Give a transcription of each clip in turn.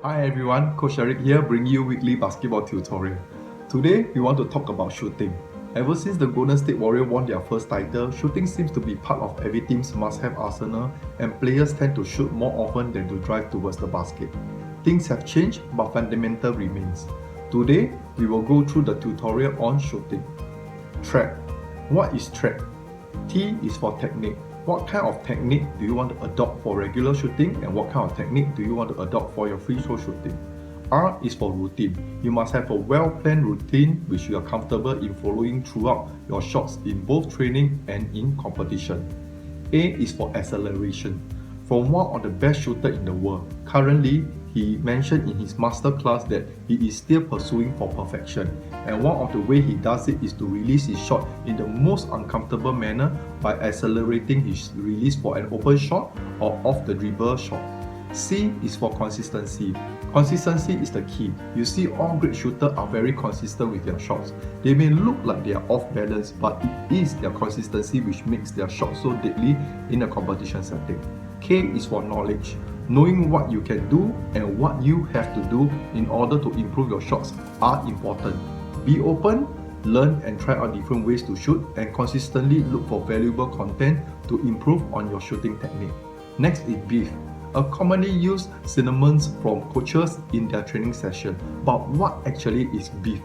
Hi everyone, Coach Eric here bringing you weekly basketball tutorial. Today we want to talk about shooting. Ever since the Golden State Warriors won their first title, shooting seems to be part of every team's must-have arsenal and players tend to shoot more often than to drive towards the basket. Things have changed but fundamental remains. Today we will go through the tutorial on shooting. Track. What is track? T is for technique. What kind of technique do you want to adopt for regular shooting and what kind of technique do you want to adopt for your free throw shooting? R is for routine. You must have a well-planned routine which you are comfortable in following throughout your shots in both training and in competition. A is for acceleration. From one of the best shooters in the world, currently he mentioned in his master class that he is still pursuing for perfection, and one of the way he does it is to release his shot in the most uncomfortable manner by accelerating his release for an open shot or off the dribble shot. C is for consistency. Consistency is the key. You see, all great shooters are very consistent with their shots. They may look like they are off balance, but it is their consistency which makes their shot so deadly in a competition setting. K is for knowledge. Knowing what you can do and what you have to do in order to improve your shots are important. Be open, learn and try out different ways to shoot, and consistently look for valuable content to improve on your shooting technique. Next is beef. A commonly used synonyms from coaches in their training session. But what actually is beef?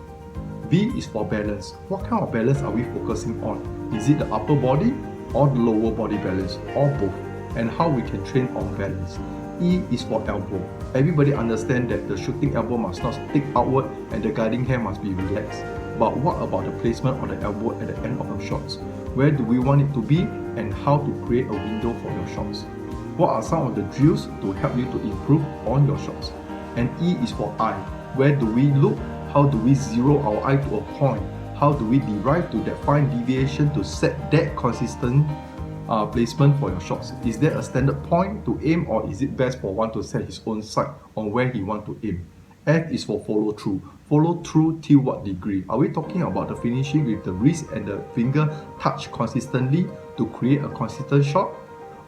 B is for balance. What kind of balance are we focusing on? Is it the upper body or the lower body balance, or both? And how we can train on balance. E is for elbow. Everybody understands that the shooting elbow must not stick outward and the guiding hand must be relaxed. But what about the placement of the elbow at the end of your shots? Where do we want it to be and how to create a window for your shots? What are some of the drills to help you to improve on your shots? And E is for eye. Where do we look? How do we zero our eye to a point? How do we derive to that fine deviation to set that consistent placement for your shots? Is there a standard point to aim, or is it best for one to set his own sight on where he wants to aim? F is for follow through. Follow through till what degree? Are we talking about the finishing with the wrist and the finger touch consistently to create a consistent shot?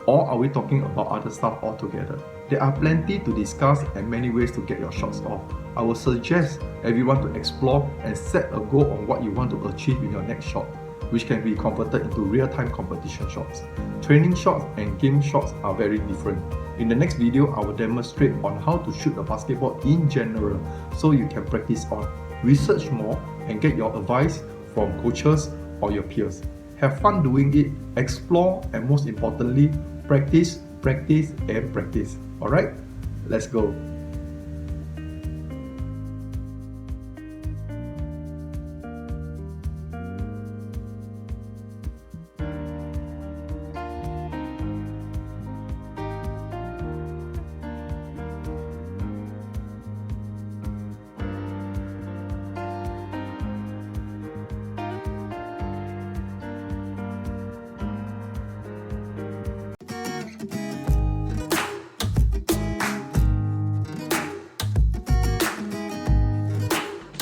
Or are we talking about other stuff altogether? There are plenty to discuss and many ways to get your shots off. I would suggest everyone to explore and set a goal on what you want to achieve in your next shot, which can be converted into real-time competition shots. Training shots and game shots are very different. In the next video, I will demonstrate on how to shoot a basketball in general so you can practice on. Research more and get your advice from coaches or your peers. Have fun doing it, explore, and most importantly, practice, practice, and practice. Alright? Let's go.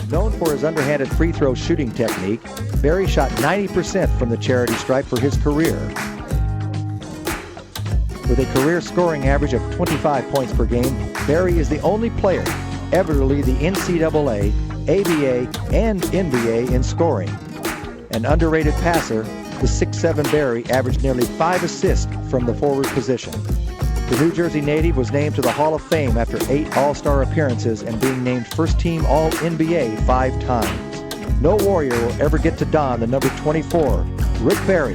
Known for his underhanded free throw shooting technique, Barry shot 90% from the charity stripe for his career. With a career scoring average of 25 points per game, Barry is the only player ever to lead the NCAA, ABA, and NBA in scoring. An underrated passer, the 6'7" Barry averaged nearly 5 assists from the forward position. The New Jersey native was named to the Hall of Fame after 8 All-Star appearances and being named first-team All-NBA 5 times. No Warrior will ever get to don the number 24, Rick Barry,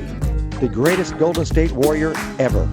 the greatest Golden State Warrior ever.